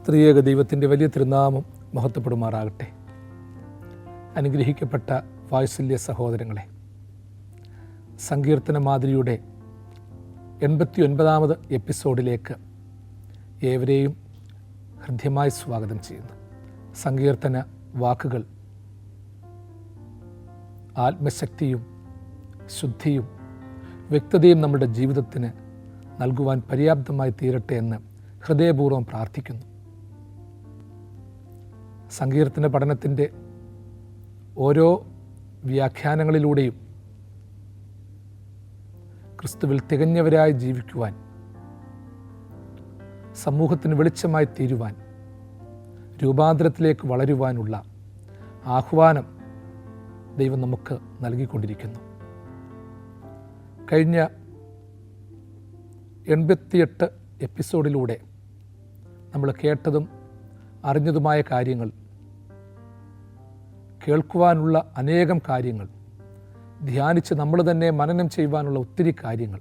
ത്രിയേക ദൈവത്തിൻ്റെ വലിയ തിരുനാമം മഹത്വപ്പെടുമാറാകട്ടെ. അനുഗ്രഹിക്കപ്പെട്ട വാത്സല്യ സഹോദരങ്ങളെ, സങ്കീർത്തന മാതിരിയുടെ 89ാമത് എപ്പിസോഡിലേക്ക് ഏവരെയും ഹൃദ്യമായി സ്വാഗതം ചെയ്യുന്നു. സങ്കീർത്തന വാക്കുകൾ ആത്മശക്തിയും ശുദ്ധിയും വ്യക്തതയും നമ്മുടെ ജീവിതത്തിന് നൽകുവാൻ പര്യാപ്തമായി തീരട്ടെ എന്ന് ഹൃദയപൂർവ്വം പ്രാർത്ഥിക്കുന്നു. സങ്കീർത്തന പഠനത്തിൻ്റെ ഓരോ വ്യാഖ്യാനങ്ങളിലൂടെയും ക്രിസ്തുവിൽ തികഞ്ഞവരായി ജീവിക്കുവാൻ, സമൂഹത്തിന് വെളിച്ചമായി തീരുവാൻ, രൂപാന്തരത്തിലേക്ക് വളരുവാനുള്ള ആഹ്വാനം ദൈവം നമുക്ക് നൽകിക്കൊണ്ടിരിക്കുന്നു. കഴിഞ്ഞ 88 എപ്പിസോഡിലൂടെ നമ്മൾ കേട്ടതും അറിഞ്ഞതുമായ കാര്യങ്ങൾ, കേൾക്കുവാനുള്ള അനേകം കാര്യങ്ങൾ, ധ്യാനിച്ച് നമ്മൾ തന്നെ മനനം ചെയ്യുവാനുള്ള ഒത്തിരി കാര്യങ്ങൾ,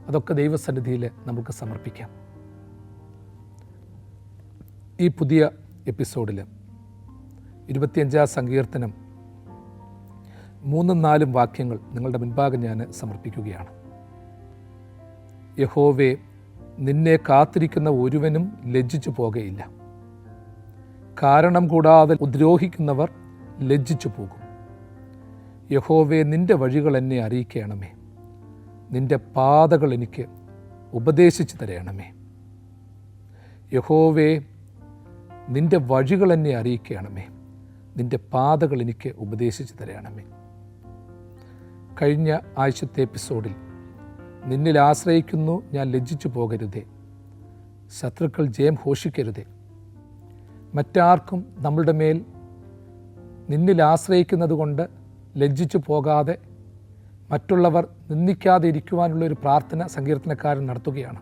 അതൊക്കെ ദൈവസന്നിധിയിൽ നമുക്ക് സമർപ്പിക്കാം. ഈ പുതിയ എപ്പിസോഡിൽ 25ാം സങ്കീർത്തനം 3-4 വാക്യങ്ങൾ നിങ്ങളുടെ മുൻപാകെ ഞാൻ സമർപ്പിക്കുകയാണ്. യഹോവേ, നിന്നെ കാത്തിരിക്കുന്ന ഒരുവനും ലജ്ജിച്ചു പോകയില്ല. കാരണം കൂടാതെ ഉദ്രോഹിക്കുന്നവർ ലജ്ജിച്ചു പോകും. യഹോവേ, നിൻ്റെ വഴികൾ എന്നെ അറിയിക്കണമേ. നിൻ്റെ പാതകൾ എനിക്ക് ഉപദേശിച്ചു തരണമേ. യഹോവേ, നിൻ്റെ വഴികൾ എന്നെ അറിയിക്കണമേ. നിൻ്റെ പാതകൾ എനിക്ക് ഉപദേശിച്ചു തരണമേ. കഴിഞ്ഞ ആഴ്ചത്തെ എപ്പിസോഡിൽ നിന്നിൽ ആശ്രയിക്കുന്നു, ഞാൻ ലജ്ജിച്ചു പോകരുതേ. ശത്രുക്കൾ ജയം ഘോഷിക്കരുതേ. മറ്റാർക്കും നമ്മളുടെ മേൽ നിന്നിൽ ആശ്രയിക്കുന്നത് കൊണ്ട് ലജ്ജിച്ചു പോകാതെ മറ്റുള്ളവർ നിന്ദിക്കാതെ ഇരിക്കുവാനുള്ളൊരു പ്രാർത്ഥന സങ്കീർത്തനക്കാരൻ നടത്തുകയാണ്.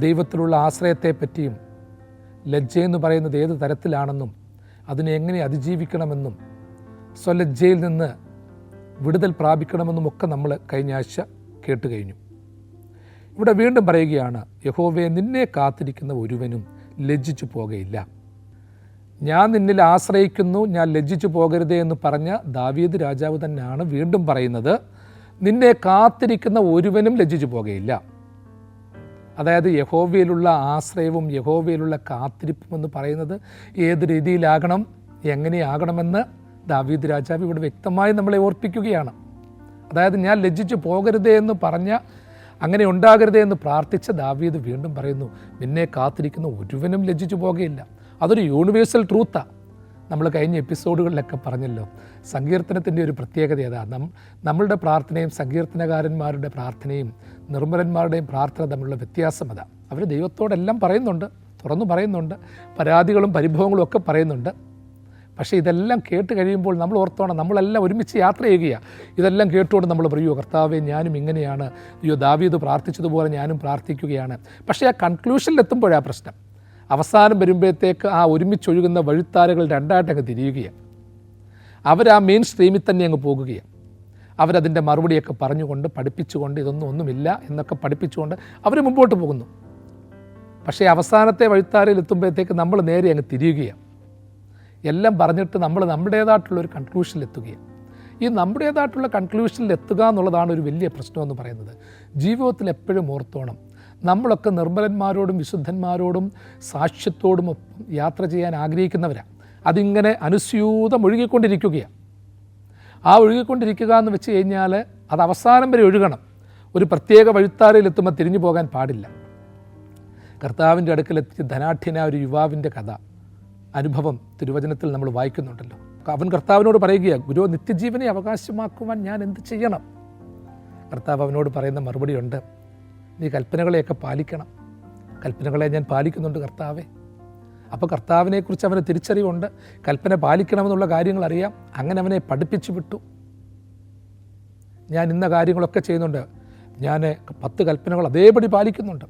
ദൈവത്തിലുള്ള ആശ്രയത്തെപ്പറ്റിയും ലജ്ജയെന്ന് പറയുന്നത് ഏത് തരത്തിലാണെന്നും അതിനെ എങ്ങനെ അതിജീവിക്കണമെന്നും സ്വലജ്ജയിൽ നിന്ന് വിടുതൽ പ്രാപിക്കണമെന്നും ഒക്കെ നമ്മൾ കഴിഞ്ഞ ആഴ്ച കേട്ട് കഴിഞ്ഞു. ഇവിടെ വീണ്ടും പറയുകയാണ്, യഹോവേ, നിന്നെ കാത്തിരിക്കുന്ന ഒരുവനും ലജ്ജിച്ചു പോകയില്ല. ഞാൻ നിന്നിൽ ആശ്രയിക്കുന്നു, ഞാൻ ലജ്ജിച്ചു പോകരുതേ എന്ന് പറഞ്ഞ ദാവീദ് രാജാവ് തന്നെയാണ് വീണ്ടും പറയുന്നത്, നിന്നെ കാത്തിരിക്കുന്ന ഒരുവനും ലജ്ജിച്ചു പോകയില്ല. അതായത് യഹോവയിലുള്ള ആശ്രയവും യഹോവയിലുള്ള കാത്തിരിപ്പും എന്ന് പറയുന്നത് ഏത് രീതിയിലാകണം, എങ്ങനെയാകണമെന്ന് ദാവീദ് രാജാവ് ഇവിടെ വ്യക്തമായി നമ്മളെ ഓർപ്പിക്കുകയാണ്. അതായത് ഞാൻ ലജ്ജിച്ചു പോകരുതേ എന്ന് പറഞ്ഞ, അങ്ങനെ ഉണ്ടാകരുതേ എന്ന് പ്രാർത്ഥിച്ച ദാവീദ് വീണ്ടും പറയുന്നു, നിന്നെ കാത്തിരിക്കുന്ന ഒരുവനും ലജ്ജിച്ചു പോകുകയില്ല. അതൊരു യൂണിവേഴ്സൽ ട്രൂത്താണ്. നമ്മൾ കഴിഞ്ഞ എപ്പിസോഡുകളിലൊക്കെ പറഞ്ഞല്ലോ, സങ്കീർത്തനത്തിൻ്റെ ഒരു പ്രത്യേകത ഏതാണ്? നമ്മളുടെ പ്രാർത്ഥനയും സങ്കീർത്തനകാരന്മാരുടെ പ്രാർത്ഥനയും നിർമ്മലന്മാരുടെയും പ്രാർത്ഥന തമ്മിലുള്ള വ്യത്യാസം അതാണ്. അവർ ദൈവത്തോടെല്ലാം പറയുന്നുണ്ട്, തുറന്നു പറയുന്നുണ്ട്, പരാതികളും പരിഭവങ്ങളും ഒക്കെ പറയുന്നുണ്ട്. പക്ഷേ ഇതെല്ലാം കേട്ട് കഴിയുമ്പോൾ നമ്മൾ ഓർത്തോണം, നമ്മളെല്ലാം ഒരുമിച്ച് യാത്ര ചെയ്യുകയാണ്. ഇതെല്ലാം കേട്ടുകൊണ്ട് നമ്മൾ പറയുമോ, കർത്താവേ, ഞാനും ഇങ്ങനെയാണ്, അയ്യോ ദാവീദ് പ്രാർത്ഥിച്ചതുപോലെ ഞാനും പ്രാർത്ഥിക്കുകയാണ്. പക്ഷേ ആ കൺക്ലൂഷനിലെത്തുമ്പോഴാണ് പ്രശ്നം. അവസാനം വരുമ്പോഴത്തേക്ക് ആ ഒരുമിച്ചൊഴുകുന്ന വഴിത്താരകൾ രണ്ടായിട്ടങ്ങ് തിരിയുകയാണ്. അവരാ മെയിൻ സ്ട്രീമിൽ തന്നെ അങ്ങ് പോകുകയാണ്. അവരതിൻ്റെ മറുപടിയൊക്കെ പറഞ്ഞുകൊണ്ട് പഠിപ്പിച്ചുകൊണ്ട് ഒന്നുമില്ല എന്നൊക്കെ പഠിപ്പിച്ചുകൊണ്ട് അവർ മുമ്പോട്ട് പോകുന്നു. പക്ഷേ അവസാനത്തെ വഴിത്താരയിൽ എത്തുമ്പോഴത്തേക്ക് നമ്മൾ നേരെ അങ്ങ് തിരിയുകയാണ്. എല്ലാം പറഞ്ഞിട്ട് നമ്മൾ നമ്മുടേതായിട്ടുള്ളൊരു കൺക്ലൂഷനിലെത്തുകയാണ്. ഈ നമ്മുടേതായിട്ടുള്ള കൺക്ലൂഷനിലെത്തുക എന്നുള്ളതാണ് ഒരു വലിയ പ്രശ്നമെന്ന് പറയുന്നത്. ജീവിതത്തിൽ എപ്പോഴും ഓർത്തോണം, നമ്മളൊക്കെ നിർമ്മലന്മാരോടും വിശുദ്ധന്മാരോടും സാക്ഷ്യത്തോടും ഒപ്പം യാത്ര ചെയ്യാൻ ആഗ്രഹിക്കുന്നവരാണ്. അതിങ്ങനെ അനുസ്യൂതം ഒഴുകിക്കൊണ്ടിരിക്കുകയാണ്. ആ ഒഴുകിക്കൊണ്ടിരിക്കുക എന്ന് വെച്ച് കഴിഞ്ഞാൽ അത് അവസാനം വരെ ഒഴുകണം. ഒരു പ്രത്യേക വഴിത്താരയിലെത്തുമ്പോൾ തിരിഞ്ഞു പോകാൻ പാടില്ല. കർത്താവിൻ്റെ അടുക്കലെത്തിയ ധനാഢ്യനായ ഒരു യുവാവിൻ്റെ കഥ, അനുഭവം തിരുവചനത്തിൽ നമ്മൾ വായിക്കുന്നുണ്ടല്ലോ. അവൻ കർത്താവിനോട് പറയുക, ഗുരു, നിത്യജീവനെ അവകാശമാക്കുവാൻ ഞാൻ എന്ത് ചെയ്യണം? കർത്താവ് അവനോട് പറയുന്ന മറുപടിയുണ്ട്, നീ കൽപ്പനകളെയൊക്കെ പാലിക്കണം. കൽപ്പനകളെ ഞാൻ പാലിക്കുന്നുണ്ട് കർത്താവേ. അപ്പോൾ കർത്താവിനെക്കുറിച്ച് അവന് തിരിച്ചറിവുണ്ട്, കൽപ്പന പാലിക്കണമെന്നുള്ള കാര്യങ്ങൾ അറിയാം. അങ്ങനെ അവനെ പഠിപ്പിച്ചു വിട്ടു. ഞാൻ ഇന്ന കാര്യങ്ങളൊക്കെ ചെയ്യുന്നുണ്ട്, ഞാൻ 10 കൽപ്പനകൾ അതേപടി പാലിക്കുന്നുണ്ട്.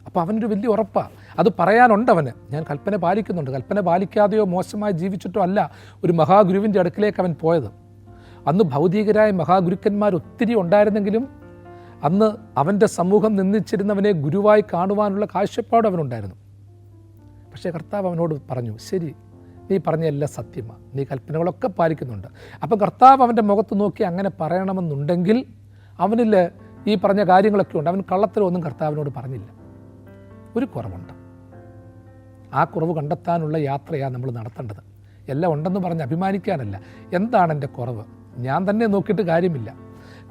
അപ്പോൾ അവനൊരു വലിയ ഉറപ്പാണ്, അത് പറയാനുണ്ടവന്, ഞാൻ കൽപ്പന പാലിക്കുന്നുണ്ട്. കൽപ്പന പാലിക്കാതെയോ മോശമായി ജീവിച്ചിട്ടോ അല്ല ഒരു മഹാഗുരുവിൻ്റെ അടുക്കിലേക്ക് അവൻ പോയത്. അന്ന് ഭൗതികരായ മഹാഗുരുക്കന്മാർ ഒത്തിരി ഉണ്ടായിരുന്നെങ്കിലും അന്ന് അവൻ്റെ സമൂഹം നിന്ദിച്ചിരുന്നവനെ ഗുരുവായി കാണുവാനുള്ള കാഴ്ചപ്പാട് അവനുണ്ടായിരുന്നു. പക്ഷേ കർത്താവ് അവനോട് പറഞ്ഞു, ശരി, നീ പറഞ്ഞ എല്ലാം സത്യമാണ്, നീ കൽപ്പനകളൊക്കെ പാലിക്കുന്നുണ്ട്. അപ്പം കർത്താവ് അവൻ്റെ മുഖത്ത് നോക്കി അങ്ങനെ പറയണമെന്നുണ്ടെങ്കിൽ അവനിൽ ഈ പറഞ്ഞ കാര്യങ്ങളൊക്കെ ഉണ്ട്. അവൻ കള്ളത്തരമൊന്നും കർത്താവിനോട് പറഞ്ഞില്ല. ഒരു കുറവുണ്ട്. ആ കുറവ് കണ്ടെത്താനുള്ള യാത്രയാണ് നമ്മൾ നടത്തേണ്ടത്. എല്ലാം ഉണ്ടെന്ന് പറഞ്ഞ് അഭിമാനിക്കാനല്ല. എന്താണ് എൻ്റെ കുറവ്? ഞാൻ തന്നെ നോക്കിയിട്ട് കാര്യമില്ല.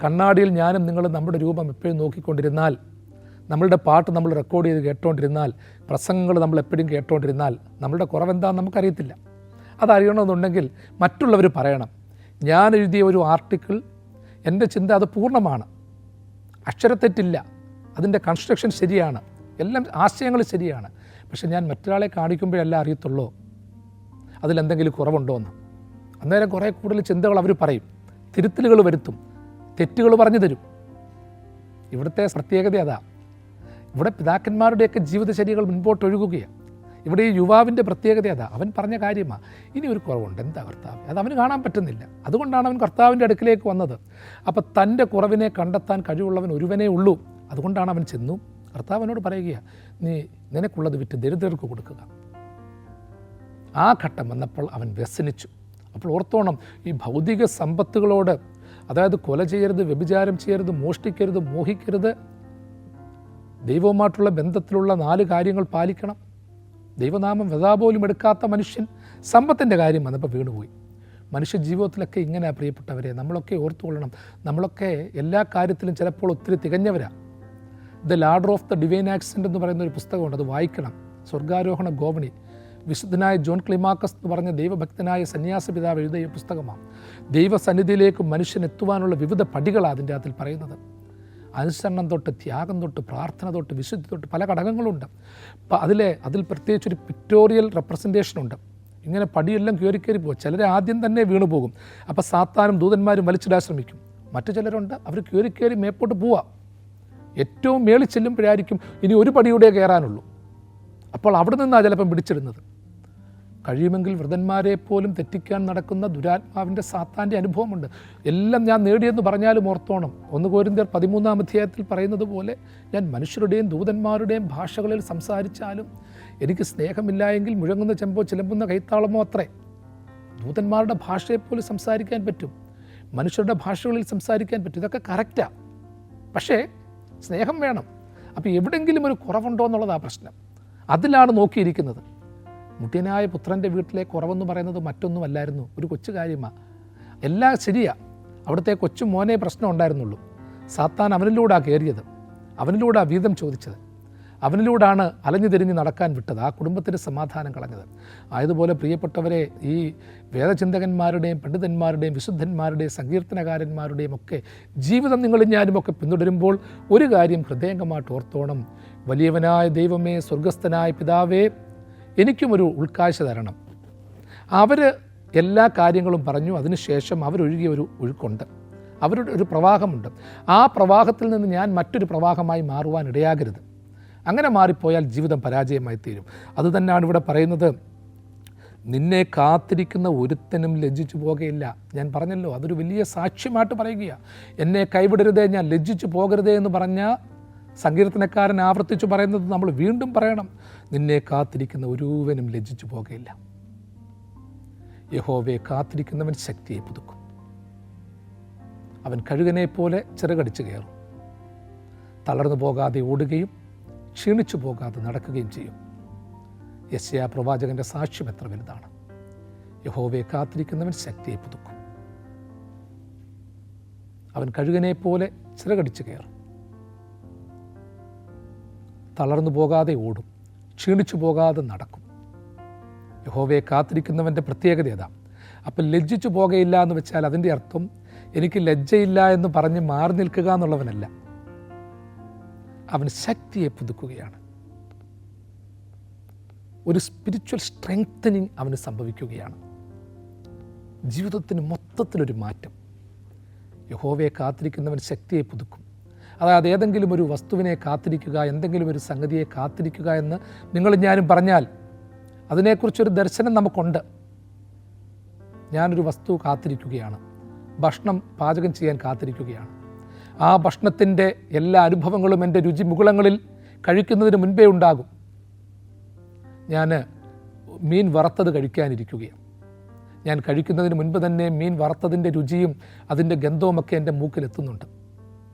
കണ്ണാടിയിൽ ഞാനും നിങ്ങളും നമ്മുടെ രൂപം എപ്പോഴും നോക്കിക്കൊണ്ടിരുന്നാൽ, നമ്മളുടെ പാട്ട് നമ്മൾ റെക്കോർഡ് ചെയ്ത് കേട്ടുകൊണ്ടിരുന്നാൽ, പ്രസംഗങ്ങൾ നമ്മൾ എപ്പോഴും കേട്ടുകൊണ്ടിരുന്നാൽ നമ്മളുടെ കുറവെന്താണെന്ന് നമുക്കറിയത്തില്ല. അതറിയണമെന്നുണ്ടെങ്കിൽ മറ്റുള്ളവർ പറയണം. ഞാൻ എഴുതിയ ഒരു ആർട്ടിക്കിൾ, എൻ്റെ ചിന്ത അത് പൂർണ്ണമാണ്, അക്ഷരത്തെറ്റില്ല, അതിൻ്റെ കൺസ്ട്രക്ഷൻ ശരിയാണ്, എല്ലാം ആശയങ്ങൾ ശരിയാണ്. പക്ഷെ ഞാൻ മറ്റൊരാളെ കാണിക്കുമ്പോഴെല്ലാം അറിയത്തുള്ളൂ അതിലെന്തെങ്കിലും കുറവുണ്ടോ എന്ന്. അന്നേരം കുറേ കൂടുതൽ ചിന്തകൾ അവർ പറയും, തിരുത്തലുകൾ വരുത്തും, തെറ്റുകൾ പറഞ്ഞു തരും. ഇവിടുത്തെ പ്രത്യേകത അതാ. ഇവിടെ പിതാക്കന്മാരുടെയൊക്കെ ജീവിതചര്യകൾ മുൻപോട്ടൊഴുകുകയാണ്. ഇവിടെ ഈ യുവാവിൻ്റെ പ്രത്യേകത അതാ. അവൻ പറഞ്ഞ കാര്യമാണ്, ഇനി ഒരു കുറവുണ്ട്, എന്താ കർത്താവ്? അത് അവന് കാണാൻ പറ്റുന്നില്ല. അതുകൊണ്ടാണ് അവൻ കർത്താവിൻ്റെ അടുക്കിലേക്ക് വന്നത്. അപ്പോൾ തൻ്റെ കുറവിനെ കണ്ടെത്താൻ കഴിവുള്ളവൻ ഒരുവനേ ഉള്ളൂ. അതുകൊണ്ടാണ് അവൻ ചെന്നു. കർത്താവിനോട് പറയുകയാണ്, നീ നിനക്കുള്ളത് വിറ്റ് ദരിദ്രർക്ക് കൊടുക്കുക. ആ ഘട്ടം വന്നപ്പോൾ അവൻ വ്യസനിച്ചു. അപ്പോൾ ഓർത്തോണം, ഈ ഭൗതിക സമ്പത്തുകളോട്, അതായത് കൊല ചെയ്യരുത്, വ്യഭിചാരം ചെയ്യരുത്, മോഷ്ടിക്കരുത്, മോഹിക്കരുത്, ദൈവവുമായിട്ടുള്ള ബന്ധത്തിലുള്ള 4 കാര്യങ്ങൾ പാലിക്കണം. ദൈവനാമം വൃഥാപോലും എടുക്കാത്ത മനുഷ്യൻ സമ്പത്തിൻ്റെ കാര്യം വന്നപ്പോൾ വീണുപോയി. മനുഷ്യ ജീവിതത്തിലൊക്കെ ഇങ്ങനെ പ്രിയപ്പെട്ടവരെ നമ്മളൊക്കെ ഓർത്തുകൊള്ളണം. നമ്മളൊക്കെ എല്ലാ കാര്യത്തിലും ചിലപ്പോൾ ഒത്തിരി തികഞ്ഞവരാണ്. The ladder of the divine accident എന്ന് പറയുന്ന ഒരു പുസ്തകമുണ്ട്, അത് വായിക്കണം. സ്വർഗാരോഹണ ഗോവണി, വിശുദ്ധനായ ജോൺ ക്ലിമാക്കസ് എന്ന് പറഞ്ഞ ദൈവഭക്തനായ സന്യാസ പിതാവ് എഴുതിയ പുസ്തകമാണ്. ദൈവസന്നിധിയിലേക്ക് മനുഷ്യൻ എത്തുവാനുള്ള വിവിധ പടികളാണ് അതിൻ്റെ അതിൽ പറയുന്നത്. അനുസരണം തൊട്ട്, ത്യാഗം തൊട്ട്, പ്രാർത്ഥന തൊട്ട്, വിശുദ്ധി തൊട്ട് പല ഘടകങ്ങളുണ്ട്. അതിൽ പ്രത്യേകിച്ചൊരു പിക്ടോറിയൽ റെപ്രസെൻറ്റേഷനുണ്ട്. ഇങ്ങനെ പടിയെല്ലാം കയറി പോകും. ചിലർ ആദ്യം തന്നെ വീണു പോകും. അപ്പോൾ സാത്താനും ദൂതന്മാരും വലിച്ചിടാൻ ശ്രമിക്കും. മറ്റു ചിലരുണ്ട്, അവർ കയറി മേപ്പോട്ട് പോവാം. ഏറ്റവും മേളിൽ ചെല്ലുമ്പോഴായിരിക്കും ഇനി ഒരു പടിയൂടെ കയറാനുള്ളൂ. അപ്പോൾ അവിടെ നിന്നാണ് ചിലപ്പം പിടിച്ചിടുന്നത്. കഴിയുമെങ്കിൽ വൃതന്മാരെ പോലും തെറ്റിക്കാൻ നടക്കുന്ന ദുരാത്മാവിൻ്റെ സാത്താൻ്റെ അനുഭവമുണ്ട്. എല്ലാം ഞാൻ നേടിയെന്ന് പറഞ്ഞാലും ഓർത്തോണം, 1 കൊരിന്ത്യർ 13-ാം അധ്യായത്തിൽ പറയുന്നത് പോലെ, ഞാൻ മനുഷ്യരുടെയും ദൂതന്മാരുടെയും ഭാഷകളിൽ സംസാരിച്ചാലും എനിക്ക് സ്നേഹമില്ല എങ്കിൽ മുഴങ്ങുന്ന ചെമ്പോ ചിലമ്പുന്ന കൈത്താളമോ അത്രേ. ദൂതന്മാരുടെ ഭാഷയെപ്പോലും സംസാരിക്കാൻ പറ്റും, മനുഷ്യരുടെ ഭാഷകളിൽ സംസാരിക്കാൻ പറ്റും. ഇതൊക്കെ കറക്റ്റാണ്. പക്ഷേ സ്നേഹം വേണം. അപ്പോൾ എവിടെയെങ്കിലും ഒരു കുറവുണ്ടോ എന്നുള്ളതാണ് പ്രശ്നം. അതിലാണ് നോക്കിയിരിക്കുന്നത്. മുട്ടിയനായ പുത്രൻ്റെ വീട്ടിലെ കുറവെന്ന് പറയുന്നത് മറ്റൊന്നുമല്ലായിരുന്നു, ഒരു കൊച്ചു കാര്യമാണ്. എല്ലാം ശരിയാണ്. അവിടുത്തെ കൊച്ചു മോനെ പ്രശ്നം ഉണ്ടായിരുന്നുള്ളൂ. സാത്താൻ അവനിലൂടെയാണ് കയറിയത്, അവനിലൂടെയാണ് വീതം ചോദിച്ചത്, അവനിലൂടെയാണ് അലഞ്ഞു തിരിഞ്ഞ് നടക്കാൻ വിട്ടത്, ആ കുടുംബത്തിന് സമാധാനം കളഞ്ഞത്. ആയതുപോലെ പ്രിയപ്പെട്ടവരെ, ഈ വേദചിന്തകന്മാരുടെയും പണ്ഡിതന്മാരുടെയും വിശുദ്ധന്മാരുടെയും സങ്കീർത്തനകാരന്മാരുടെയും ഒക്കെ ജീവിതം നിങ്ങളും ഞാനുമൊക്കെ പിന്തുടരുമ്പോൾ ഒരു കാര്യം ഹൃദയംഗമായിട്ട് ഓർത്തോണം. വലിയവനായ ദൈവമേ, സ്വർഗസ്ഥനായ പിതാവേ, എനിക്കുമൊരു ഉൾക്കാഴ്ച തരണം. അവർ എല്ലാ കാര്യങ്ങളും പറഞ്ഞു. അതിനുശേഷം അവരൊഴുകിയ ഒരു ഒഴുക്കുണ്ട്, അവരുടെ ഒരു പ്രവാഹമുണ്ട്. ആ പ്രവാഹത്തിൽ നിന്ന് ഞാൻ മറ്റൊരു പ്രവാഹമായി മാറുവാൻ ഇടയാകരുത്. അങ്ങനെ മാറിപ്പോയാൽ ജീവിതം പരാജയമായി തീരും. അതുതന്നെയാണ് ഇവിടെ പറയുന്നത്, നിന്നെ കാത്തിരിക്കുന്ന ഒരുത്തനും ലജ്ജിച്ചു പോകുകയില്ല. ഞാൻ പറഞ്ഞല്ലോ, അതൊരു വലിയ സാക്ഷ്യമായിട്ട് പറയുകയാണ്. എന്നെ കൈവിടരുതേ, ഞാൻ ലജ്ജിച്ചു പോകരുതേ എന്ന് പറഞ്ഞ സങ്കീർത്തനക്കാരൻ ആവർത്തിച്ചു പറയുന്നത് നമ്മൾ വീണ്ടും പറയണം. നിന്നെ കാത്തിരിക്കുന്ന ഒരുവനും ലജ്ജിച്ചു പോകുകയില്ല. യഹോവയെ കാത്തിരിക്കുന്നവൻ ശക്തിയെ പുതുക്കും. അവൻ കഴുകനെ പോലെ ചിറകടിച്ചു കയറും. തളർന്നു പോകാതെ ഓടുകയും ക്ഷീണിച്ചു പോകാതെ നടക്കുകയും ചെയ്യും. യെശയ്യാ പ്രവാചകൻ്റെ സാക്ഷ്യം എത്ര വലുതാണ്. യഹോവയെ കാത്തിരിക്കുന്നവൻ ശക്തിയെ പുതുക്കും. അവൻ കഴുകനെ പോലെ ചിറകടിച്ചു കയറും. തളർന്നു പോകാതെ ഓടും, ക്ഷീണിച്ചു പോകാതെ നടക്കും. യഹോവയെ കാത്തിരിക്കുന്നവൻ്റെ പ്രത്യേകത അതാണ്. അപ്പം ലജ്ജിച്ചു പോകുകയില്ല എന്ന് വെച്ചാൽ അതിൻ്റെ അർത്ഥം എനിക്ക് ലജ്ജയില്ല എന്ന് പറഞ്ഞ് മാറി നിൽക്കുക എന്നുള്ളവനല്ല. അവൻ ശക്തിയെ പുതുക്കുകയാണ്. ഒരു സ്പിരിച്വൽ സ്ട്രെങ്തനിങ് അവന് സംഭവിക്കുകയാണ്. ജീവിതത്തിന് മൊത്തത്തിലൊരു മാറ്റം. യഹോവയെ കാത്തിരിക്കുന്നവൻ ശക്തിയെ പുതുക്കും. അതായത് ഏതെങ്കിലും ഒരു വസ്തുവിനെ കാത്തിരിക്കുക, എന്തെങ്കിലും ഒരു സംഗതിയെ കാത്തിരിക്കുക എന്ന് നിങ്ങളും ഞാനും പറഞ്ഞാൽ അതിനെക്കുറിച്ചൊരു ദർശനം നമുക്കുണ്ട്. ഞാനൊരു വസ്തു കാത്തിരിക്കുകയാണ്, ഭക്ഷണം പാചകം ചെയ്യാൻ കാത്തിരിക്കുകയാണ്. ആ ഭക്ഷണത്തിൻ്റെ എല്ലാ അനുഭവങ്ങളും എൻ്റെ രുചി മുകുളങ്ങളിൽ കഴിക്കുന്നതിന് മുൻപേ ഉണ്ടാകും. ഞാൻ മീൻ വറുത്തത് കഴിക്കാനിരിക്കുകയാണ്. ഞാൻ കഴിക്കുന്നതിന് മുൻപ് തന്നെ മീൻ വറുത്തതിൻ്റെ രുചിയും അതിൻ്റെ ഗന്ധവുമൊക്കെ എൻ്റെ മൂക്കിലെത്തുന്നുണ്ട്.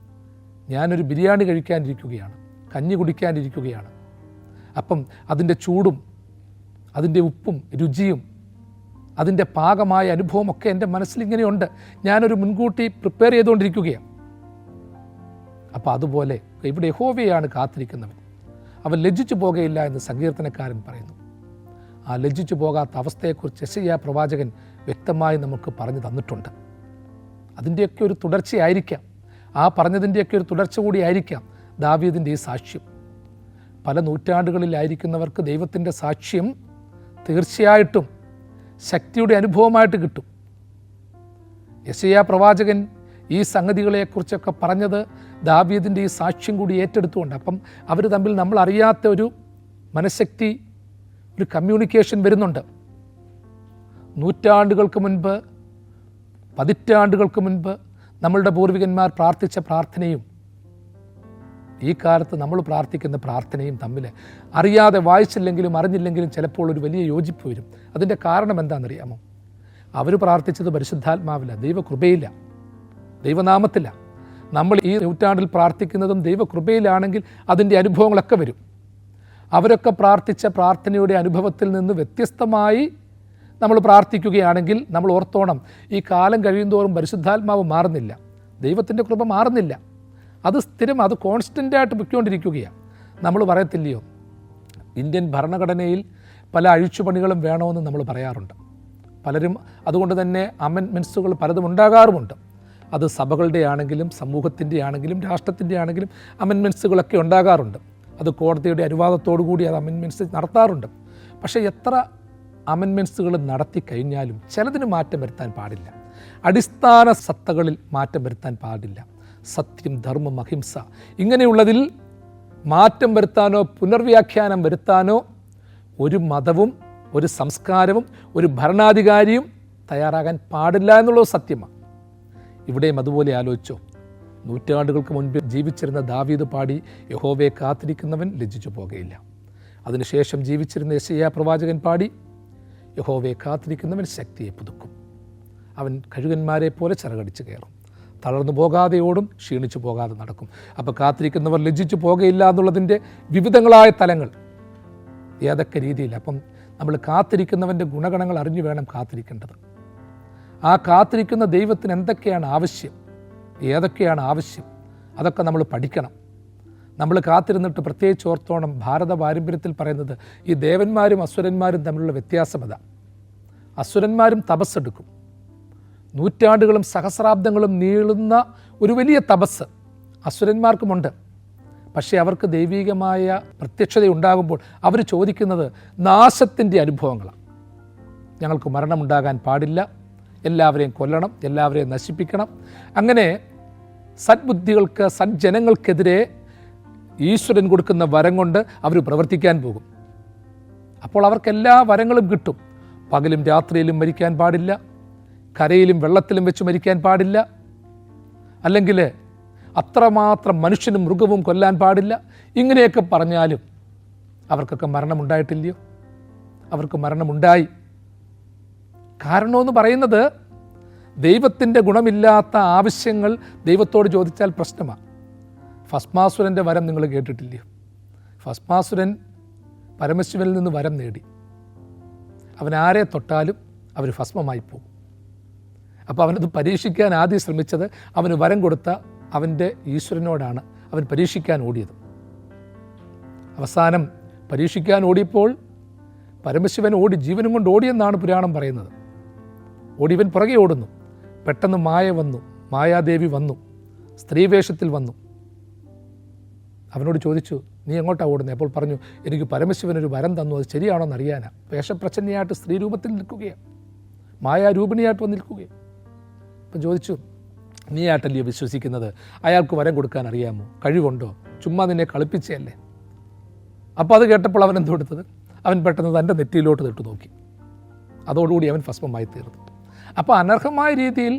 ഞാനൊരു ബിരിയാണി കഴിക്കാനിരിക്കുകയാണ്, കഞ്ഞി കുടിക്കാനിരിക്കുകയാണ്. അപ്പം അതിൻ്റെ ചൂടും അതിൻ്റെ ഉപ്പും രുചിയും അതിൻ്റെ പാകമായ അനുഭവമൊക്കെ എൻ്റെ മനസ്സിലിങ്ങനെയുണ്ട്. ഞാനൊരു മുൻകൂട്ടി പ്രിപ്പയർ ചെയ്തുകൊണ്ടിരിക്കുകയാണ്. അപ്പോൾ അതുപോലെ ഇവിടെ യഹോവയാണ് കാത്തിരിക്കുന്നവൻ, അവൻ ലജ്ജിച്ചു പോകുകയില്ല എന്ന് സങ്കീർത്തനക്കാരൻ പറയുന്നു. ആ ലജ്ജിച്ചു പോകാത്ത അവസ്ഥയെക്കുറിച്ച് യെശയ്യാ പ്രവാചകൻ വ്യക്തമായി നമുക്ക് പറഞ്ഞു തന്നിട്ടുണ്ട്. അതിൻ്റെയൊക്കെ ഒരു തുടർച്ചയായിരിക്കാം, ആ പറഞ്ഞതിൻ്റെയൊക്കെ ഒരു തുടർച്ച കൂടിയായിരിക്കാം ദാവീദിൻ്റെ ഈ സാക്ഷ്യം. പല നൂറ്റാണ്ടുകളിലായിരിക്കുന്നവർക്ക് ദൈവത്തിൻ്റെ സാക്ഷ്യം തീർച്ചയായിട്ടും ശക്തിയുടെ അനുഭവമായിട്ട് കിട്ടും. യെശയ്യാ പ്രവാചകൻ ഈ സംഗതികളെക്കുറിച്ചൊക്കെ പറഞ്ഞത് ദാവീദിൻ്റെ ഈ സാക്ഷ്യം കൂടി ഏറ്റെടുത്തുകൊണ്ട്. അപ്പം അവർ തമ്മിൽ നമ്മൾ അറിയാത്ത ഒരു മനഃശക്തി, ഒരു കമ്മ്യൂണിക്കേഷൻ വരുന്നുണ്ട്. നൂറ്റാണ്ടുകൾക്ക് മുൻപ്, പതിറ്റാണ്ടുകൾക്ക് മുൻപ് നമ്മളുടെ പൂർവികന്മാർ പ്രാർത്ഥിച്ച പ്രാർത്ഥനയും ഈ കാലത്ത് നമ്മൾ പ്രാർത്ഥിക്കുന്ന പ്രാർത്ഥനയും തമ്മിൽ അറിയാതെ വായിച്ചില്ലെങ്കിലും അറിഞ്ഞില്ലെങ്കിലും ചിലപ്പോൾ ഒരു വലിയ യോജിപ്പ് വരും. അതിൻ്റെ കാരണം എന്താണെന്നറിയാമോ? അവർ പ്രാർത്ഥിച്ചത് പരിശുദ്ധാത്മാവില്ല, ദൈവകൃപയില്ല, ദൈവനാമത്തില്ല. നമ്മൾ ഈ നൂറ്റാണ്ടിൽ പ്രാർത്ഥിക്കുന്നതും ദൈവകൃപയിലാണെങ്കിൽ അതിൻ്റെ അനുഭവങ്ങളൊക്കെ വരും. അവരൊക്കെ പ്രാർത്ഥിച്ച പ്രാർത്ഥനയുടെ അനുഭവത്തിൽ നിന്ന് വ്യത്യസ്തമായി നമ്മൾ പ്രാർത്ഥിക്കുകയാണെങ്കിൽ നമ്മൾ ഓർത്തോണം, ഈ കാലം കഴിയുന്തോറും പരിശുദ്ധാത്മാവ് മാറുന്നില്ല, ദൈവത്തിൻ്റെ കൃപ മാറുന്നില്ല. അത് സ്ഥിരം, അത് കോൺസ്റ്റൻ്റായിട്ട് പൊയ്ക്കൊണ്ടിരിക്കുകയാണ്. നമ്മൾ പറയത്തില്ലയോ, ഇന്ത്യൻ ഭരണഘടനയിൽ പല അഴിച്ചുപണികളും വേണമെന്ന് നമ്മൾ പറയാറുണ്ട്. പലരും അതുകൊണ്ട് തന്നെ അമെൻമെൻറ്റ്സുകൾ പലതും ഉണ്ടാകാറുമുണ്ട്. അത് സഭകളുടെ ആണെങ്കിലും സമൂഹത്തിൻ്റെ ആണെങ്കിലും രാഷ്ട്രത്തിൻ്റെ ആണെങ്കിലും അമെൻമെൻറ്റ്സുകളൊക്കെ ഉണ്ടാകാറുണ്ട്. അത് കോടതിയുടെ അനുവാദത്തോടു കൂടി അത് അമെൻമെൻറ്റ്സ് നടത്താറുണ്ട്. പക്ഷേ എത്ര അമെൻമെൻറ്റ്സുകൾ നടത്തി കഴിഞ്ഞാലും ചിലതിന് മാറ്റം വരുത്താൻ പാടില്ല. അടിസ്ഥാന സത്തകളിൽ മാറ്റം വരുത്താൻ പാടില്ല. സത്യം, ധർമ്മം, അഹിംസ, ഇങ്ങനെയുള്ളതിൽ മാറ്റം വരുത്താനോ പുനർവ്യാഖ്യാനം വരുത്താനോ ഒരു മതവും ഒരു സംസ്കാരവും ഒരു ഭരണാധികാരിയും തയ്യാറാകാൻ പാടില്ല എന്നുള്ളത് സത്യമാണ്. ഇവിടെയും അതുപോലെ ആലോചിച്ചോ. നൂറ്റാണ്ടുകൾക്ക് മുൻപ് ജീവിച്ചിരുന്ന ദാവീദ് പാടി, യഹോവയെ കാത്തിരിക്കുന്നവൻ ലജ്ജിച്ചു പോകുകയില്ല. അതിനുശേഷം ജീവിച്ചിരുന്ന യെശയ്യാ പ്രവാചകൻ പാടി, യഹോവയെ കാത്തിരിക്കുന്നവൻ ശക്തിയെ പുതുക്കും, അവൻ കഴുകന്മാരെ പോലെ ചിറകടിച്ച് കയറും, തളർന്നു പോകാതെ ഓടും, ക്ഷീണിച്ചു പോകാതെ നടക്കും. അപ്പോൾ കാത്തിരിക്കുന്നവർ ലജ്ജിച്ചു പോകുകയില്ല എന്നുള്ളതിൻ്റെ വിവിധങ്ങളായ തലങ്ങൾ ഏതൊക്കെ രീതിയിൽ. അപ്പം നമ്മൾ കാത്തിരിക്കുന്നവൻ്റെ ഗുണഗണങ്ങൾ അറിഞ്ഞു വേണം കാത്തിരിക്കേണ്ടത്. ആ കാത്തിരിക്കുന്ന ദൈവത്തിന് എന്തൊക്കെയാണ് ആവശ്യം, ഏതൊക്കെയാണ് ആവശ്യം, അതൊക്കെ നമ്മൾ പഠിക്കണം. നമ്മൾ കാത്തിരുന്നിട്ട് പ്രത്യേകിച്ച് ഓർത്തോണം, ഭാരത പാരമ്പര്യത്തിൽ പറയുന്നത് ഈ ദേവന്മാരും അസുരന്മാരും തമ്മിലുള്ള വ്യത്യാസം അതാ. അസുരന്മാരും തപസ്സെടുക്കും, നൂറ്റാണ്ടുകളും സഹസ്രാബ്ദങ്ങളും നീളുന്ന ഒരു വലിയ തപസ് അസുരന്മാർക്കുമുണ്ട്. പക്ഷേ അവർക്ക് ദൈവികമായ പ്രത്യക്ഷത ഉണ്ടാകുമ്പോൾ അവർ ചോദിക്കുന്നത് നാശത്തിൻ്റെ അനുഭവങ്ങളാണ്. ഞങ്ങൾക്ക് മരണമുണ്ടാകാൻ പാടില്ല, എല്ലാവരെയും കൊല്ലണം, എല്ലാവരെയും നശിപ്പിക്കണം. അങ്ങനെ സദ്ബുദ്ധികൾക്ക്, സജ്ജനങ്ങൾക്കെതിരെ ഈശ്വരൻ കൊടുക്കുന്ന വരം കൊണ്ട് അവർ പ്രവർത്തിക്കാൻ പോകും. അപ്പോൾ അവർക്ക് എല്ലാ വരങ്ങളും കിട്ടും. പകലും രാത്രിയിലും മരിക്കാൻ പാടില്ല, കരയിലും വെള്ളത്തിലും വെച്ച് മരിക്കാൻ പാടില്ല, അല്ലെങ്കിൽ അത്രമാത്രം മനുഷ്യനും മൃഗവും കൊല്ലാൻ പാടില്ല. ഇങ്ങനെയൊക്കെ പറഞ്ഞാലും അവർക്കൊക്കെ മരണമുണ്ടായിട്ടില്ലയോ? അവർക്ക് മരണമുണ്ടായി. കാരണമെന്ന് പറയുന്നത് ദൈവത്തിൻ്റെ ഗുണമില്ലാത്ത ആവശ്യങ്ങൾ ദൈവത്തോട് ചോദിച്ചാൽ പ്രശ്നമാണ്. ഭസ്മാസുരൻ്റെ വരം നിങ്ങൾ കേട്ടിട്ടില്ലയോ? ഭസ്മാസുരൻ പരമശിവനിൽ നിന്ന് വരം നേടി. അവൻ ആരെ തൊട്ടാലും അവർ ഭസ്മമായി പോകും. അപ്പോൾ അവനത് പരീക്ഷിക്കാൻ ആദ്യം ശ്രമിച്ചത്, അവന് വരം കൊടുത്ത അവൻ്റെ ഈശ്വരനോടാണ് അവൻ പരീക്ഷിക്കാൻ ഓടിയത്. അവസാനം പരീക്ഷിക്കാൻ ഓടിയപ്പോൾ പരമശിവൻ ഓടി, ജീവനും കൊണ്ട് ഓടിയെന്നാണ് പുരാണം പറയുന്നത്. ഓടിയവൻ പുറകെ ഓടുന്നു. പെട്ടെന്ന് മായ വന്നു, മായാദേവി വന്നു, സ്ത്രീവേഷത്തിൽ വന്നു. അവനോട് ചോദിച്ചു, നീ എങ്ങോട്ടാണ് ഓടുന്നത്? അപ്പോൾ പറഞ്ഞു, എനിക്ക് പരമശിവനൊരു വരം തന്നു, അത് ശരിയാണോ എന്നറിയാനാണ്. വേഷപ്രച്ഛന്നയായിട്ട് സ്ത്രീ രൂപത്തിൽ നിൽക്കുകയാണ്, മായാരൂപിണിയായിട്ട് വന്ന് നിൽക്കുകയാണ്. അപ്പം ചോദിച്ചു, നീ ആയിട്ടല്ലയോ വിശ്വസിക്കുന്നത്? അയാൾക്ക് വരം കൊടുക്കാൻ അറിയാമോ? കഴിവുണ്ടോ? ചുമ്മാ നിന്നെ കളിപ്പിച്ചല്ലേ? അപ്പോൾ അത് കേട്ടപ്പോൾ അവൻ എന്തോ എടുത്തത്, അവൻ പെട്ടെന്ന് തൻ്റെ നെറ്റിയിലോട്ട് തൊട്ട് നോക്കി. അതോടുകൂടി അവൻ ഭസ്മമായി തീർന്നു. അപ്പോൾ അനർഹമായ രീതിയിൽ